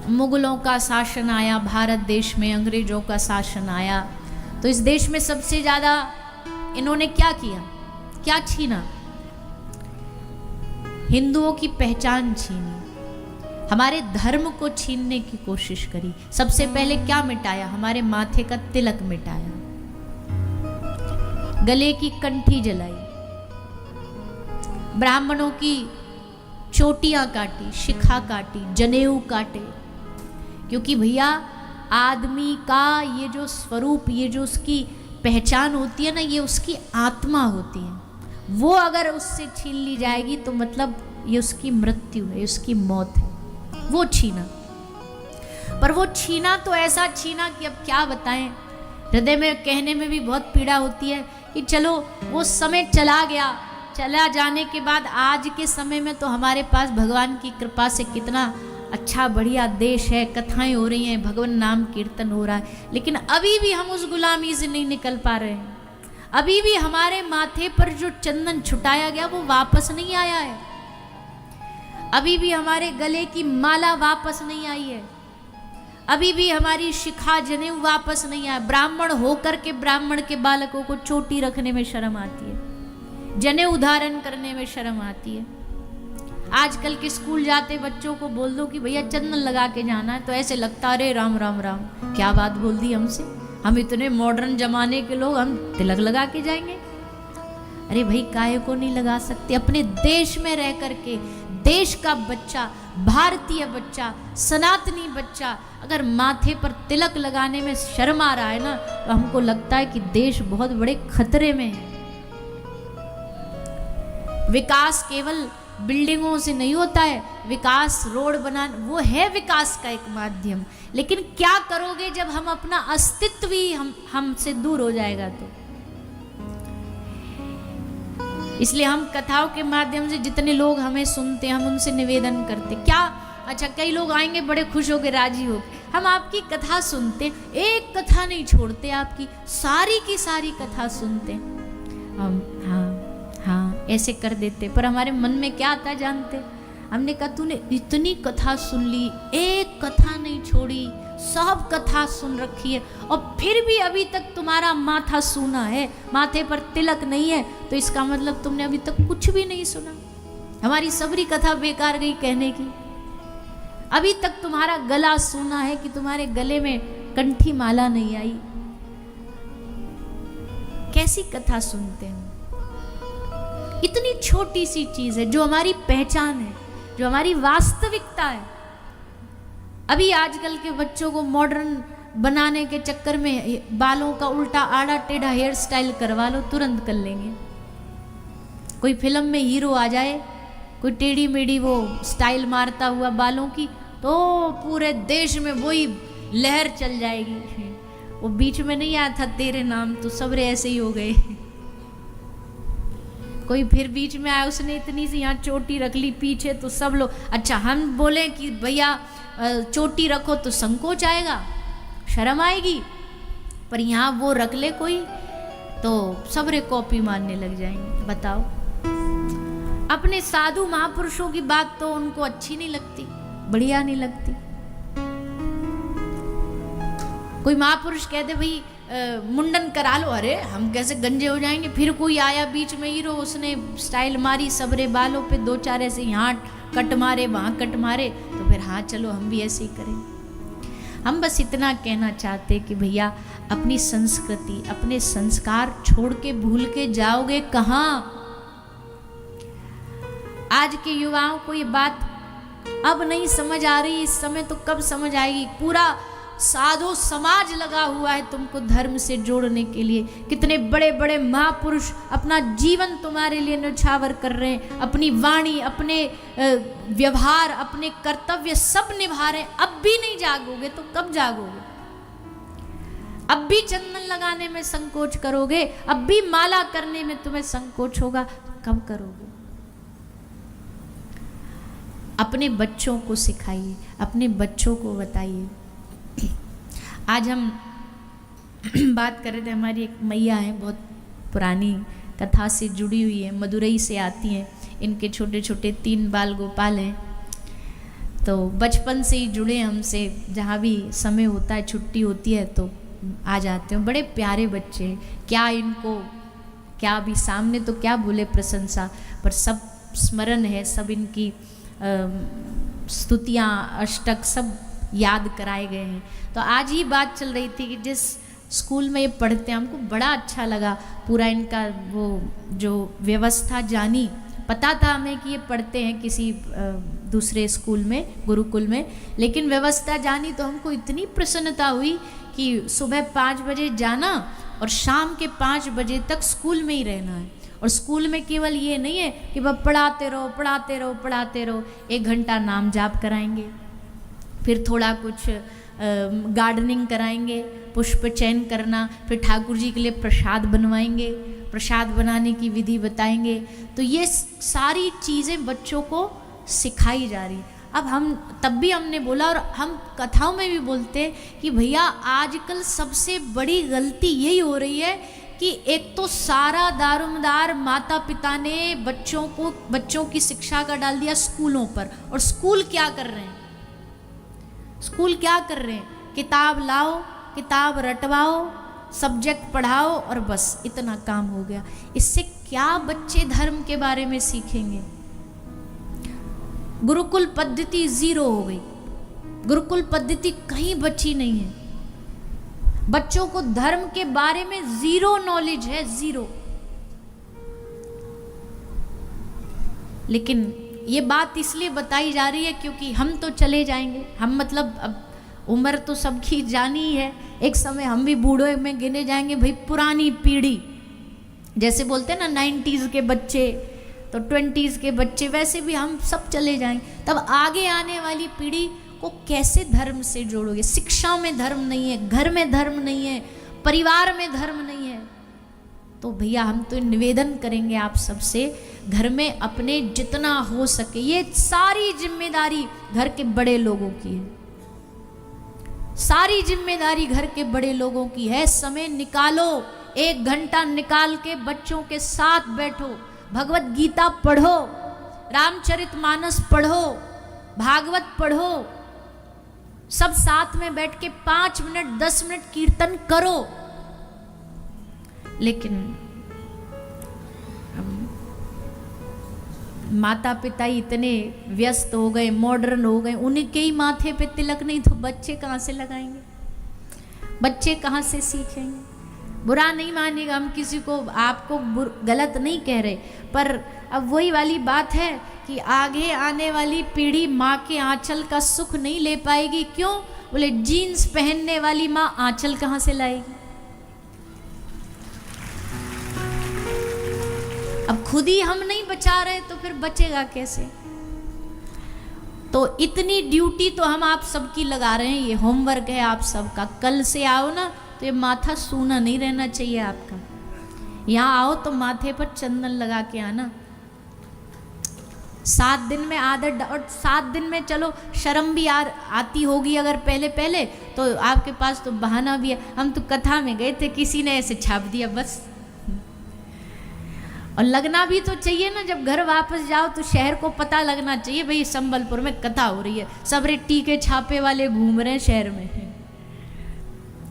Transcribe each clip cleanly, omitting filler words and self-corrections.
मुगलों का शासन आया भारत देश में, अंग्रेजों का शासन आया, तो इस देश में सबसे ज़्यादा इन्होंने क्या किया, क्या छीना? हिंदुओं की पहचान छीनी, हमारे धर्म को छीनने की कोशिश करी। सबसे पहले क्या मिटाया? हमारे माथे का तिलक मिटाया, गले की कंठी जलाई, ब्राह्मणों की चोटियां काटी, शिखा काटी, जनेऊ काटे। क्योंकि भैया आदमी का ये जो स्वरूप, ये जो उसकी पहचान होती है ना, ये उसकी आत्मा होती है। वो अगर उससे छीन ली जाएगी तो मतलब ये उसकी मृत्यु है, उसकी मौत है। वो छीना, पर वो छीना तो ऐसा छीना कि अब क्या बताएं, हृदय में कहने में भी बहुत पीड़ा होती है कि चलो वो समय चला गया, चला जाने के बाद आज के समय में तो हमारे पास भगवान की कृपा से कितना अच्छा बढ़िया देश है, कथाएं हो रही हैं, भगवान नाम कीर्तन हो रहा है, लेकिन अभी भी हम उस गुलामी से नहीं निकल पा रहे हैं। अभी भी हमारे माथे पर जो चंदन छुटाया गया वो वापस नहीं आया है, अभी भी हमारे गले की माला वापस नहीं आई है, अभी भी हमारी शिखा जनेऊ वापस नहीं आया। ब्राह्मण होकर के ब्राह्मण के बालकों को चोटी रखने में शर्म आती है, जनेऊ धारण करने में शर्म आती है। आजकल के स्कूल जाते बच्चों को बोल दो कि भैया चंदन लगा के जाना है, तो ऐसे लगता अरे राम राम राम, क्या बात बोल दी हमसे, हम इतने मॉडर्न जमाने के लोग, हम तिलक लगा के जाएंगे। अरे भाई काहे को नहीं लगा सकते? अपने देश में रह करके देश का बच्चा, भारतीय बच्चा, सनातनी बच्चा अगर माथे पर तिलक लगाने में शर्म आ रहा है ना, तो हमको लगता है कि देश बहुत बड़े खतरे में है। विकास केवल बिल्डिंगों से नहीं होता है, विकास रोड बनाना वो है विकास का एक माध्यम, लेकिन क्या करोगे जब हम अपना अस्तित्व ही हमसे दूर हो जाएगा तो। इसलिए हम कथाओं के माध्यम से जितने लोग हमें सुनते हैं, हम उनसे निवेदन करते क्या, अच्छा कई लोग आएंगे बड़े खुश होकर राजी हो, हम आपकी कथा सुनते, एक कथा नहीं छोड़ते, आपकी सारी की सारी कथा सुनते हम, हाँ हाँ ऐसे कर देते, पर हमारे मन में क्या आता जानते? हमने कहा तूने इतनी कथा सुन ली, एक कथा नहीं छोड़ी, सब कथा सुन रखी है, और फिर भी अभी तक तुम्हारा माथा सूना है, माथे पर तिलक नहीं है, तो इसका मतलब तुमने अभी तक कुछ भी नहीं सुना। हमारी सबरी कथा बेकार गई कहने की। अभी तक तुम्हारा गला सूना है कि तुम्हारे गले में कंठी माला नहीं आई। कैसी कथा सुनते हैं? इतनी छोटी सी चीज है जो हमारी पहचान है, जो हमारी वास्तविकता है। अभी आजकल के बच्चों को मॉडर्न बनाने के चक्कर में बालों का उल्टा आड़ा टेढ़ा हेयर स्टाइल करवा लो, तुरंत कर लेंगे। कोई फिल्म में हीरो आ जाए, कोई टेढ़ी मेढ़ी वो स्टाइल मारता हुआ बालों की, तो पूरे देश में वही लहर चल जाएगी। वो बीच में नहीं आया था तेरे नाम, तो सबरे ऐसे ही हो गए। कोई फिर बीच में आया, उसने इतनी सी यहाँ चोटी रख ली पीछे, तो सब लोग, अच्छा हम बोले कि भैया चोटी रखो तो संकोच आएगा, शर्म आएगी, पर यहाँ वो रख ले कोई तो सबरे कॉपी मारने लग जाएंगे। बताओ, अपने साधु महापुरुषों की बात तो उनको अच्छी नहीं लगती, बढ़िया नहीं लगती। कोई महापुरुष कहते भाई मुंडन करा लो, अरे हम कैसे गंजे हो जाएंगे। फिर कोई आया बीच में हीरो, उसने स्टाइल मारी सबरे बालों पे, दो चार ऐसे यहाँ कट मारे वहाँ कट मारे, तो फिर हाँ चलो हम भी ऐसे ही करें। हम बस इतना कहना चाहते कि भैया अपनी संस्कृति, अपने संस्कार छोड़ के भूल के जाओगे कहाँ? आज के युवाओं को ये बात अब नहीं समझ आ रही, इस समय तो कब समझ आएगी। पूरा साधु समाज लगा हुआ है तुमको धर्म से जोड़ने के लिए। कितने बड़े बड़े महापुरुष अपना जीवन तुम्हारे लिए न्यौछावर कर रहे हैं, अपनी वाणी, अपने व्यवहार, अपने कर्तव्य सब निभा रहे हैं। अब भी नहीं जागोगे तो कब जागोगे? अब भी चंदन लगाने में संकोच करोगे, अब भी माला करने में तुम्हें संकोच होगा, कब करोगे? अपने बच्चों को सिखाइए, अपने बच्चों को बताइए। आज हम बात कर रहे थे, हमारी एक मैया है, बहुत पुरानी कथा से जुड़ी हुई है, मदुरई से आती हैं, इनके छोटे छोटे 3 बाल गोपाल हैं। तो बचपन से ही जुड़े हमसे, जहाँ भी समय होता है, छुट्टी होती है तो आ जाते हैं। बड़े प्यारे बच्चे हैं, क्या इनको क्या भी सामने तो क्या बोले प्रशंसा, पर सब स्मरण है, सब इनकी स्तुतियाँ अष्टक सब याद कराए गए हैं। तो आज ही बात चल रही थी कि जिस स्कूल में ये पढ़ते हैं हमको बड़ा अच्छा लगा, पूरा इनका वो जो व्यवस्था जानी, पता था हमें कि ये पढ़ते हैं किसी दूसरे स्कूल में, गुरुकुल में, लेकिन व्यवस्था जानी तो हमको इतनी प्रसन्नता हुई कि सुबह 5 बजे जाना और शाम के 5 बजे तक स्कूल में ही रहना है। और स्कूल में केवल ये नहीं है कि बस पढ़ाते रहो पढ़ाते रहो पढ़ाते रहो, 1 घंटा नाम जाप कराएंगे, फिर थोड़ा कुछ गार्डनिंग कराएंगे, पुष्प चयन करना, फिर ठाकुर जी के लिए प्रसाद बनवाएंगे, प्रसाद बनाने की विधि बताएंगे। तो ये सारी चीज़ें बच्चों को सिखाई जा रही। अब हम तब भी हमने बोला और हम कथाओं में भी बोलते कि भैया आजकल सबसे बड़ी गलती यही हो रही है कि एक तो सारा दारोमदार माता पिता ने बच्चों की शिक्षा का डाल दिया स्कूलों पर। और स्कूल क्या कर रहे हैं? स्कूल क्या कर रहे हैं? किताब लाओ, किताब रटवाओ, सब्जेक्ट पढ़ाओ और बस इतना काम हो गया। इससे क्या बच्चे धर्म के बारे में सीखेंगे? गुरुकुल पद्धति 0 हो गई, गुरुकुल पद्धति कहीं बची नहीं है। बच्चों को धर्म के बारे में 0 नॉलेज है, 0। लेकिन ये बात इसलिए बताई जा रही है क्योंकि हम तो चले जाएंगे, हम मतलब अब उम्र तो सबकी जानी ही है, एक समय हम भी बूढ़े में गिने जाएंगे। भाई पुरानी पीढ़ी, जैसे बोलते हैं ना 90s के बच्चे तो 20s के बच्चे, वैसे भी हम सब चले जाएंगे। तब आगे आने वाली पीढ़ी को कैसे धर्म से जोड़ोगे? शिक्षा में धर्म नहीं है, घर में धर्म नहीं है, परिवार में धर्म नहीं है। तो भैया हम तो निवेदन करेंगे आप सबसे, घर में अपने जितना हो सके, ये सारी जिम्मेदारी घर के बड़े लोगों की है, सारी जिम्मेदारी घर के बड़े लोगों की है। समय निकालो, 1 घंटा निकाल के बच्चों के साथ बैठो, भगवत गीता पढ़ो, रामचरितमानस पढ़ो, भागवत पढ़ो, सब साथ में बैठ के 5 मिनट 10 मिनट कीर्तन करो। लेकिन माता पिता इतने व्यस्त हो गए, मॉडर्न हो गए, उनके ही माथे पे तिलक नहीं तो बच्चे कहाँ से लगाएंगे? बच्चे कहाँ से सीखेंगे? बुरा नहीं मानेगा, हम किसी को आपको गलत नहीं कह रहे, पर अब वही वाली बात है कि आगे आने वाली पीढ़ी माँ के आंचल का सुख नहीं ले पाएगी। क्यों? बोले जीन्स पहनने वाली माँ आंचल कहाँ से लाएगी? अब खुद ही हम नहीं बचा रहे तो फिर बचेगा कैसे? तो इतनी ड्यूटी तो हम आप सबकी लगा रहे हैं, ये होमवर्क है आप सबका। कल से आओ ना तो ये माथा सूना नहीं रहना चाहिए आपका। यहाँ आओ तो माथे पर चंदन लगा के आना। 7 दिन में आदत, और 7 दिन में चलो शर्म भी आती होगी अगर पहले पहले, तो आपके पास तो बहाना भी है। हम तो कथा में गए थे, किसी ने ऐसे छाप दिया बस। और लगना भी तो चाहिए ना, जब घर वापस जाओ तो शहर को पता लगना चाहिए भाई संबलपुर में कथा हो रही है, सब रे टीके छापे वाले घूम रहे हैं शहर में,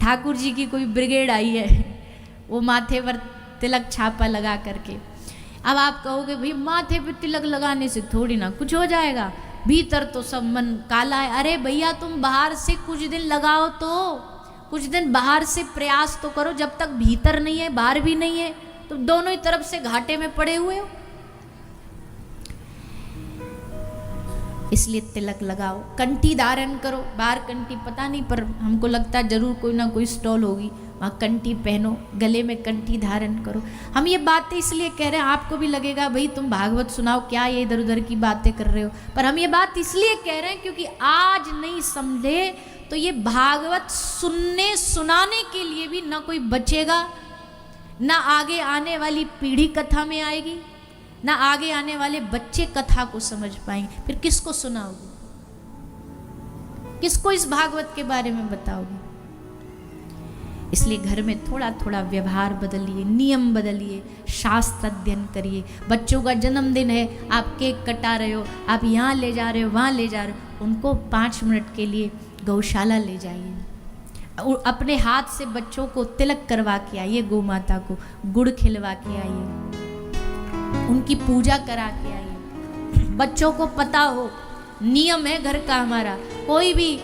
ठाकुर जी की कोई ब्रिगेड आई है वो माथे पर तिलक छापा लगा करके। अब आप कहोगे भाई माथे पे तिलक लगाने से थोड़ी ना कुछ हो जाएगा, भीतर तो सब मन काला है। अरे भैया तुम बाहर से कुछ दिन लगाओ, तो कुछ दिन बाहर से प्रयास तो करो, जब तक भीतर नहीं है बाहर भी नहीं है तो दोनों ही तरफ से घाटे में पड़े हुए हो। इसलिए तिलक लगाओ, कंठी धारण करो। बाहर कंठी पता नहीं, पर हमको लगता है जरूर कोई ना कोई स्टॉल होगी, वहाँ कंठी पहनो, गले में कंठी धारण करो। हम ये बातें इसलिए कह रहे हैं, आपको भी लगेगा भाई तुम भागवत सुनाओ, क्या ये इधर उधर की बातें कर रहे हो, पर हम ये बात इसलिए कह रहे हैं क्योंकि आज नहीं समझे तो ये भागवत सुनाने के लिए भी ना कोई बचेगा, ना आगे आने वाली पीढ़ी कथा में आएगी, ना आगे आने वाले बच्चे कथा को समझ पाएंगे। फिर किसको सुनाओगे? किसको इस भागवत के बारे में बताओगे? इसलिए घर में थोड़ा थोड़ा व्यवहार बदलिए, नियम बदलिए, शास्त्र अध्ययन करिए। बच्चों का जन्मदिन है, आप केक कटा रहे हो, आप यहाँ ले जा रहे हो, वहाँ ले जा रहे हो, उनको 5 मिनट के लिए गौशाला ले जाइए। अपने हाथ से बच्चों को तिलक करवा के आइए, गौ माता को गुड़ खिलवा के आइए, उनकी पूजा करा के आइए। बच्चों को पता हो नियम है घर का हमारा, कोई भी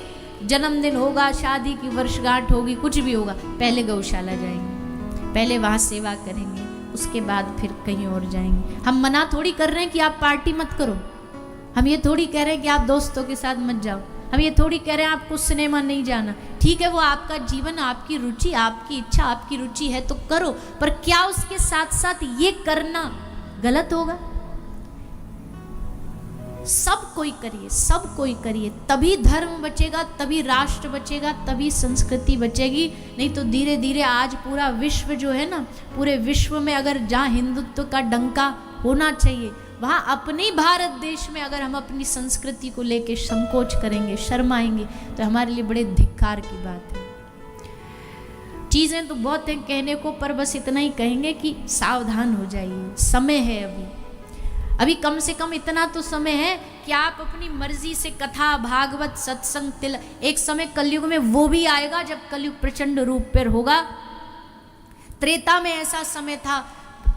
जन्मदिन होगा, शादी की वर्षगांठ होगी, कुछ भी होगा, पहले गौशाला जाएंगे, पहले वहाँ सेवा करेंगे, उसके बाद फिर कहीं और जाएंगे। हम मना थोड़ी कर रहे हैं कि आप पार्टी मत करो, हम ये थोड़ी कह रहे हैं कि आप दोस्तों के साथ मत जाओ, हम ये थोड़ी कह रहे हैं आपको सिनेमा नहीं जाना। ठीक है, वो आपका जीवन, आपकी रुचि, आपकी इच्छा, आपकी रुचि है तो करो, पर क्या उसके साथ साथ ये करना गलत होगा? सब कोई करिए, सब कोई करिए, तभी धर्म बचेगा, तभी राष्ट्र बचेगा, तभी संस्कृति बचेगी। नहीं तो धीरे धीरे आज पूरा विश्व जो है ना, पूरे विश्व में अगर जहाँ हिंदुत्व का डंका होना चाहिए, वहाँ अपने भारत देश में अगर हम अपनी संस्कृति को लेके संकोच करेंगे, शर्माएंगे, तो हमारे लिए बड़े धिक्कार की बात है। चीज़ें तो बहुत हैं कहने को, पर बस इतना ही कहेंगे कि सावधान हो जाइए, समय है अभी कम से कम इतना तो समय है कि आप अपनी मर्जी से कथा, भागवत, सत्संग, तिल, एक समय कलयुग में वो भी आएगा जब कलयुग प्रचंड रूप पर होगा। त्रेता में ऐसा समय था,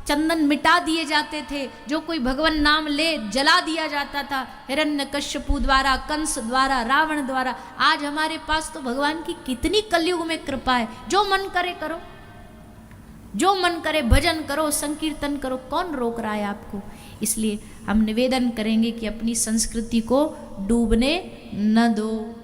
चंदन मिटा दिए जाते थे, जो कोई भगवान नाम ले जला दिया जाता था, हिरण्यकश्यपु द्वारा, कंस द्वारा, रावण द्वारा। आज हमारे पास तो भगवान की कितनी कलयुग में कृपा है, जो मन करे करो, जो मन करे भजन करो, संकीर्तन करो, कौन रोक रहा है आपको? इसलिए हम निवेदन करेंगे कि अपनी संस्कृति को डूबने न दो।